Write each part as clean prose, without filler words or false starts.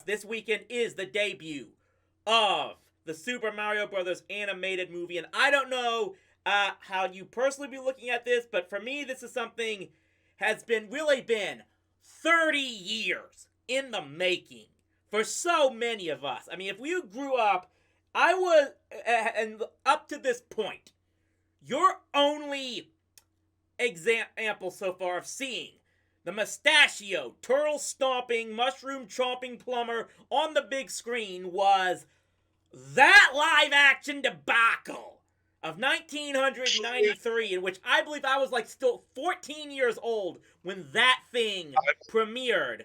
this weekend is the debut of the Super Mario Brothers animated movie, and I don't know how you personally be looking at this, but for me, this is something has really been 30 years in the making for so many of us. I mean, if we grew up, I was, and up to this point, your only example so far of seeing the mustachio, turtle stomping, mushroom chomping plumber on the big screen was that live action debacle of 1993, in which I believe I was like still 14 years old when that thing premiered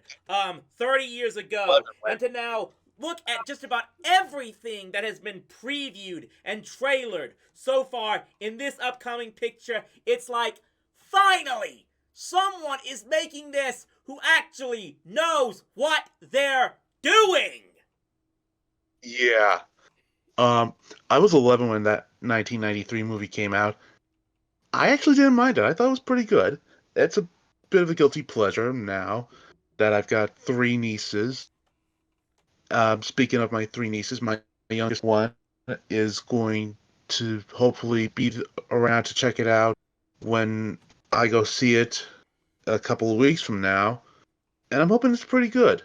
30 years ago. And to now look at just about everything that has been previewed and trailered so far in this upcoming picture, it's like, finally, someone is making this who actually knows what they're doing. Yeah. I was 11 when that 1993 movie came out. I actually didn't mind it. I thought it was pretty good. It's a bit of a guilty pleasure now that I've got three nieces. Speaking of my three nieces, my youngest one is going to hopefully be around to check it out when I go see it a couple of weeks from now. And I'm hoping it's pretty good.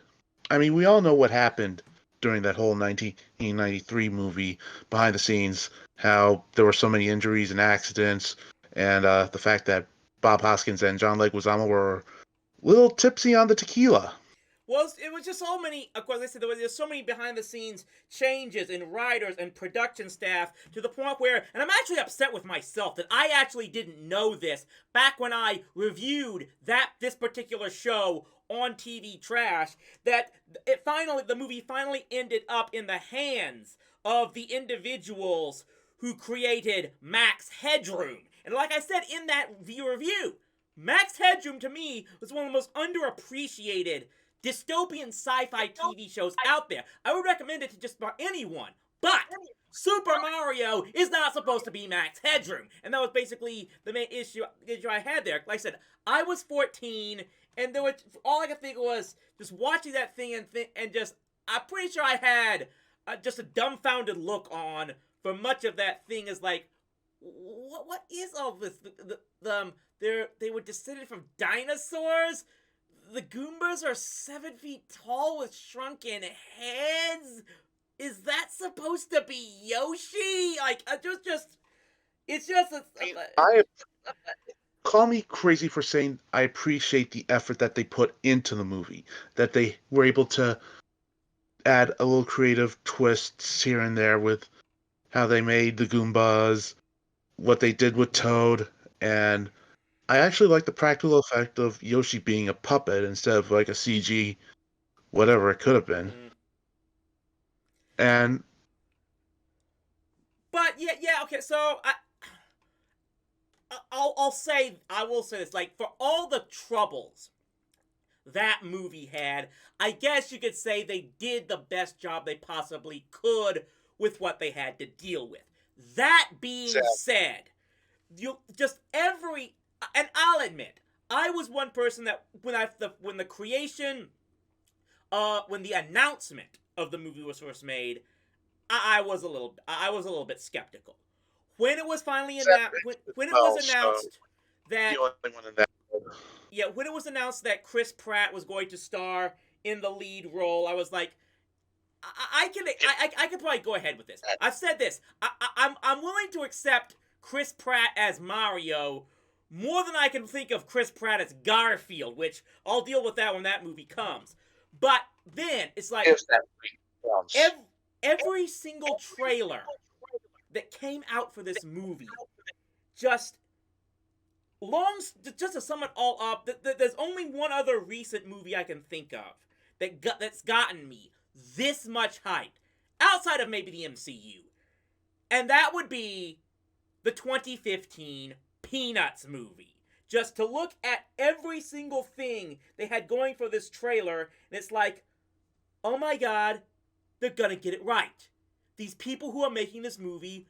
I mean, we all know what happened during that whole 1993 movie behind the scenes, how there were so many injuries and accidents, and the fact that Bob Hoskins and John Leguizamo were a little tipsy on the tequila. Well, it was just so many. Of course, I said there's so many behind-the-scenes changes in writers and production staff to the point where, and I'm actually upset with myself that I actually didn't know this back when I reviewed this particular show on TV Trash. That the movie finally ended up in the hands of the individuals who created Max Headroom. And like I said in that review, Max Headroom to me was one of the most underappreciated dystopian sci-fi TV shows out there. I would recommend it to just about anyone. But Super Mario is not supposed to be Max Headroom. And that was basically the main issue I had there. Like I said, I was 14, and all I could think was just watching that thing and just, I'm pretty sure I had just a dumbfounded look on for much of that thing. Is like, what is all this? They were descended from dinosaurs? The Goombas are 7 feet tall with shrunken heads? Is that supposed to be Yoshi? Like, it's just Call me crazy for saying I appreciate the effort that they put into the movie, that they were able to add a little creative twists here and there with how they made the Goombas, what they did with Toad, and I actually like the practical effect of Yoshi being a puppet instead of like a CG, whatever it could have been. And but yeah, okay. So I will say this: like, for all the troubles that movie had, I guess you could say they did the best job they possibly could with what they had to deal with. That being said, and I'll admit, I was one person that when the announcement of the movie was first made, I was a little bit skeptical. When it was finally announced, when it was announced that when it was announced that Chris Pratt was going to star in the lead role, I was like, I can probably go ahead with this. I've said this. I'm willing to accept Chris Pratt as Mario more than I can think of Chris Pratt as Garfield, which I'll deal with that when that movie comes. But then it's like every single trailer that came out for this movie just to sum it all up, there's only one other recent movie I can think of that's gotten me this much hype outside of maybe the MCU, and that would be the 2015 Peanuts movie. Just to look at every single thing they had going for this trailer, and it's like, oh my god, they're gonna get it right. These people who are making this movie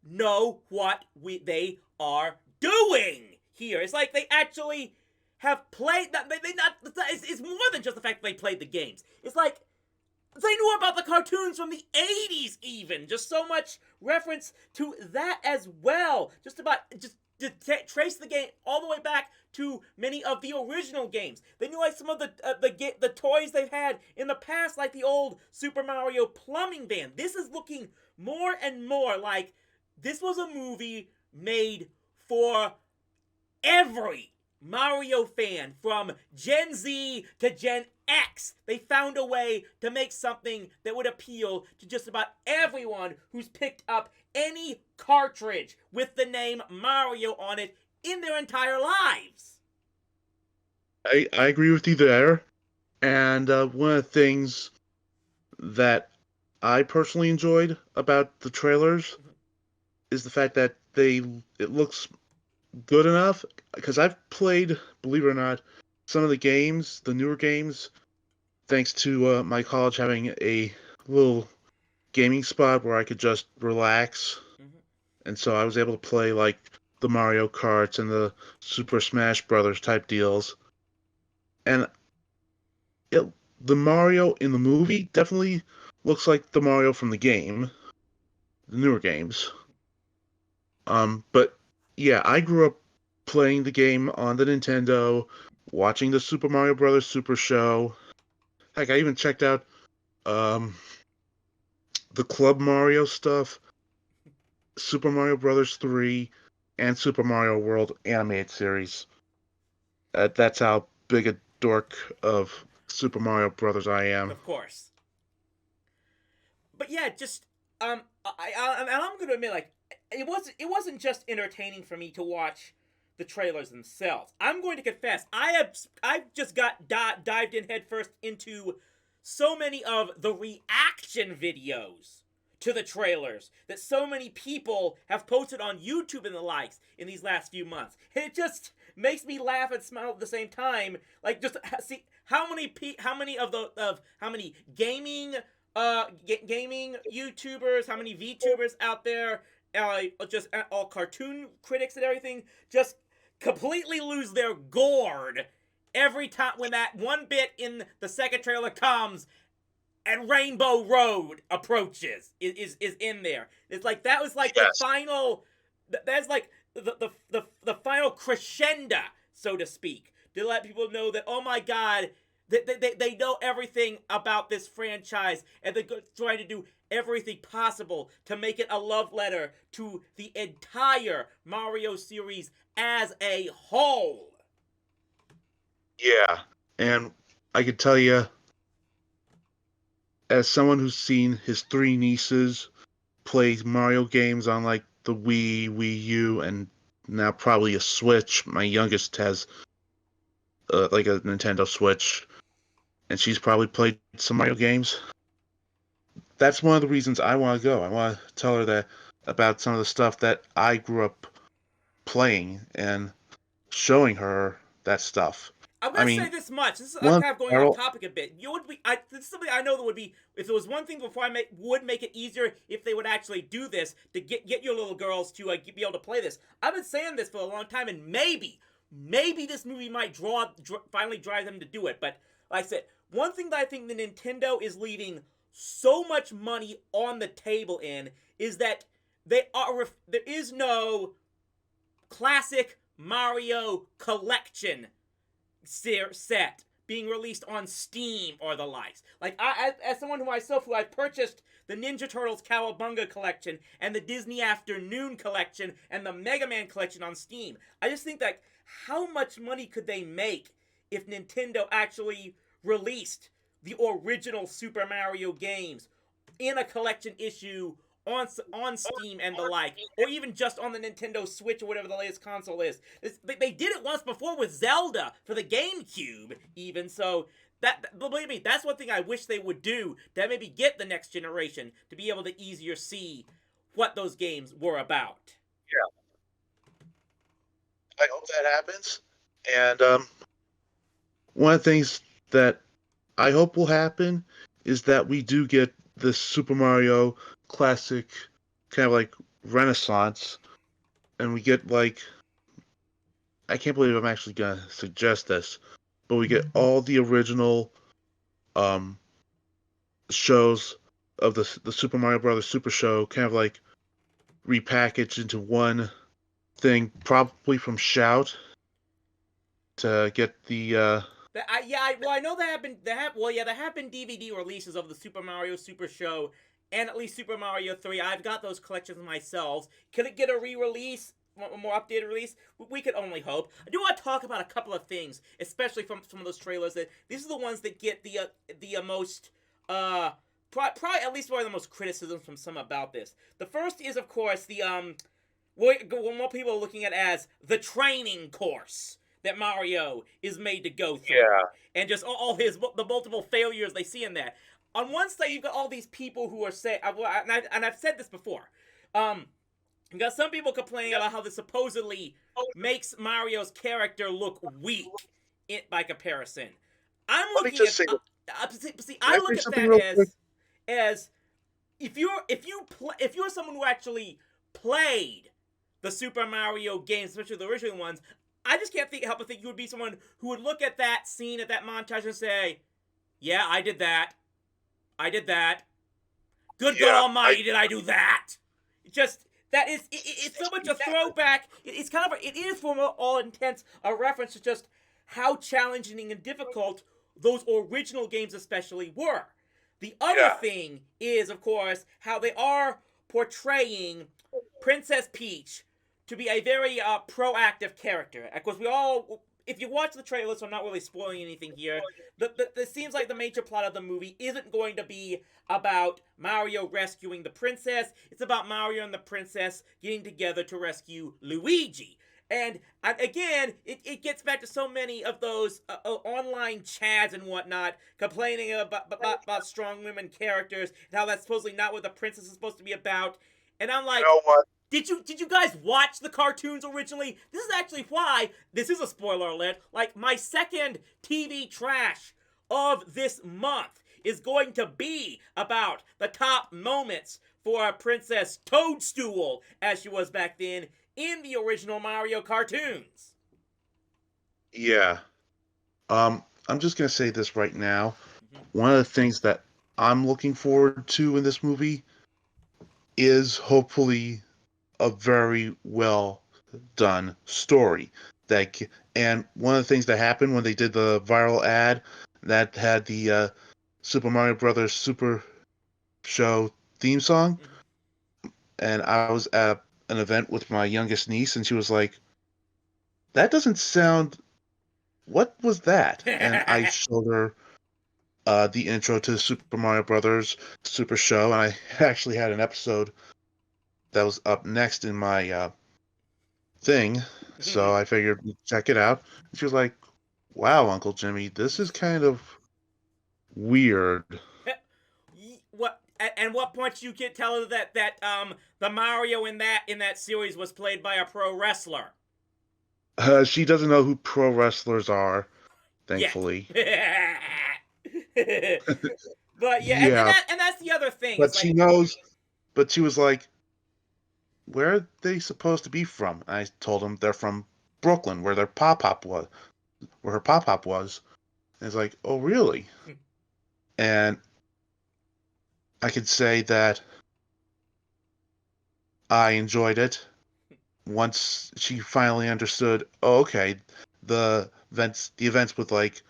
know what they are doing here. It's like they actually have played that. It's more than just the fact that they played the games. It's like they about the cartoons from the 80s, even. Just so much reference to that as well. Just to trace the game all the way back to many of the original games. They knew like some of the toys they've had in the past, like the old Super Mario plumbing van. This is looking more and more like this was a movie made for every Mario fan from Gen Z to Gen X. They found a way to make something that would appeal to just about everyone who's picked up any cartridge with the name Mario on it in their entire lives. I agree with you there. And one of the things that I personally enjoyed about the trailers is the fact that it looks good enough, because I've played, believe it or not, some of the games, the newer games, thanks to my college having a little gaming spot where I could just relax. Mm-hmm. And so I was able to play like the Mario Karts and the Super Smash Brothers type deals. And it, the Mario in the movie definitely looks like the Mario from the game, the newer games. But yeah, I grew up playing the game on the Nintendo, watching the Super Mario Brothers Super Show. Heck, I even checked out um, the Club Mario stuff, Super Mario Brothers 3, and Super Mario World animated series. That's how big a dork of Super Mario Brothers I am. Of course. But yeah, just I'm gonna admit, like, it wasn't just entertaining for me to watch the trailers themselves. I'm going to confess, I've just got dived in headfirst into so many of the reaction videos to the trailers that so many people have posted on YouTube and the likes in these last few months. And it just makes me laugh and smile at the same time. Like, just see how many gaming gaming YouTubers, how many VTubers out there, just all cartoon critics and everything, just completely lose their gourd every time when that one bit in the second trailer comes and Rainbow Road approaches is in there. It's like that was like Yes. the final. That's like the final crescendo, so to speak, to let people know that, oh my god, they know everything about this franchise, and they're trying to do everything possible to make it a love letter to the entire Mario series as a whole. Yeah, and I could tell you, as someone who's seen his three nieces play Mario games on like the Wii U, and now probably a Switch. My youngest has like a Nintendo Switch, and she's probably played some Mario games. That's one of the reasons I want to go. I want to tell her that about some of the stuff that I grew up playing and showing her that stuff. I'm I gonna say mean, this much. This is one kind of going off Carol, topic a bit. You would be, this is something I know that would be, if there was one thing before would make it easier if they would actually do this to get your little girls to be able to play this. I've been saying this for a long time, and maybe this movie might finally drive them to do it. But like I said, one thing that I think the Nintendo is leaving so much money on the table in is that there is no classic Mario collection set being released on Steam or the likes. Like, as someone who I purchased the Ninja Turtles Cowabunga collection and the Disney Afternoon collection and the Mega Man collection on Steam, I just think that how much money could they make if Nintendo actually released the original Super Mario games in a collection issue on Steam and the like, or even just on the Nintendo Switch or whatever the latest console is. They did it once before with Zelda for the GameCube, even, so believe me, that's one thing I wish they would do to maybe get the next generation to be able to easier see what those games were about. yeah, I hope that happens. And one of the things that I hope will happen is that we do get this Super Mario classic kind of like renaissance, and we get like, I can't believe I'm actually gonna suggest this, but we get all the original um shows of the Super Mario Brothers Super Show kind of like repackaged into one thing, probably from Shout to get the Well, I know there have been DVD releases of the Super Mario Super Show and at least Super Mario 3. I've got those collections myself. Could it get a re-release, a more updated release? We could only hope. I do want to talk about a couple of things, especially from some of those trailers. That these are the ones that get the most probably at least one of the most criticism from some about this. The first is, of course, the what more people are looking at as the training course that Mario is made to go through, and just all the multiple failures they see in that. On one side, you've got all these people who are saying, and I've said this before, you've got some people complaining about how this supposedly makes Mario's character look weak by comparison. I'm Let me looking just at say, see, can I I look say at something that real quick? as if you're someone who actually played the Super Mario games, especially the original ones, I just can't help but think you would be someone who would look at that scene, at that montage, and say, "Yeah, I did that. I did that. Good God Yeah, Almighty, did I do that?" Just that is it's so much a throwback. It's kind of it is for all intents a reference to just how challenging and difficult those original games especially were. The other thing is, of course, how they are portraying Princess Peach to be a very proactive character. Of course, if you watch the trailer, so I'm not really spoiling anything here, it seems like the major plot of the movie isn't going to be about Mario rescuing the princess. It's about Mario and the princess getting together to rescue Luigi. And again, it gets back to so many of those online chads and whatnot complaining about strong women characters and how that's supposedly not what the princess is supposed to be about. And I'm you like, know what? did you guys watch the cartoons originally? This is actually why this is a spoiler alert. Like my second TV trash of this month is going to be about the top moments for Princess Toadstool as she was back then in the original Mario cartoons. Yeah. I'm just gonna say this right now. Mm-hmm. One of the things that I'm looking forward to in this movie is hopefully a very well done story. And one of the things that happened when they did the viral ad that had the Super Mario Brothers Super Show theme song, Mm-hmm. and I was at an event with my youngest niece, and she was like, "That doesn't sound. What was that?" And I showed her the intro to Super Mario Brothers Super Show, and I actually had an episode that was up next in my thing, so I figured we'd check it out. And she was like, "Wow, Uncle Jimmy, this is kind of weird." What? And what point did you get tell her that the Mario in that series was played by a pro wrestler? She doesn't know who pro wrestlers are, Yet. thankfully. But yeah, Yeah, and that's the other thing. but It's she like, knows. But she was like, "Where are they supposed to be from?" I told them they're from Brooklyn, where their pop pop was, where her pop pop was. And it's like, "Oh, really?" And I could say that I enjoyed it once she finally understood. Oh, okay, the events with like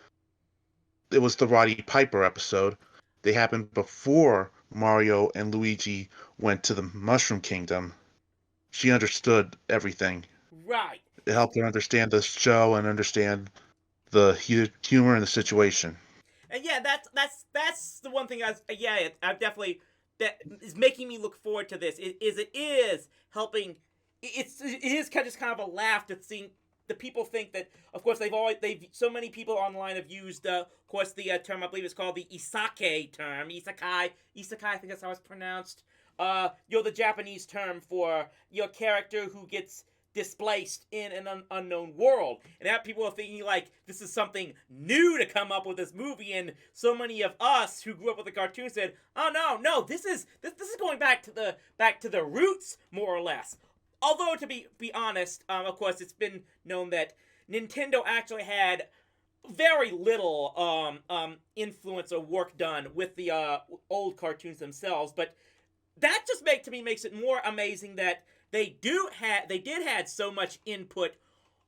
it was the Roddy Piper episode. They happened before Mario and Luigi went to the Mushroom Kingdom. She understood everything. right. It helped her understand the show and understand the humor and the situation. And yeah, that's the one thing I've definitely that is making me look forward to this. It is helping. It is just kind of a laugh to seeing the people think that. Of course, they've so many people online have used of course the term I believe it's called the isekai term, isekai. I think that's how it's pronounced. The Japanese term for your character who gets displaced in an unknown world. And that people are thinking like this is something new to come up with this movie, and so many of us who grew up with the cartoon said, "Oh no, this is going back to the roots more or less." Although to be honest, of course, it's been known that Nintendo actually had very little influence or work done with the old cartoons themselves, but that just makes it more amazing that they did had so much input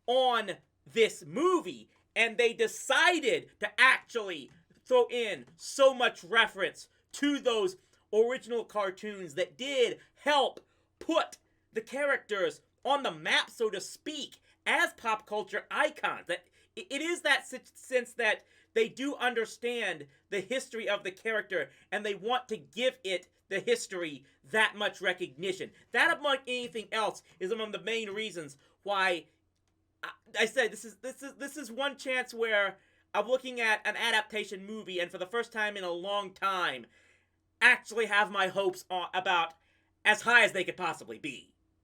on this movie, and they decided to actually throw in so much reference to those original cartoons that did help put the characters on the map, so to speak, as pop culture icons. That it is that sense that they do understand the history of the character and they want to give it the history that much recognition. That, among anything else, is one of the main reasons why I said this is one chance where I'm looking at an adaptation movie and for the first time in a long time actually have my hopes about as high as they could possibly be.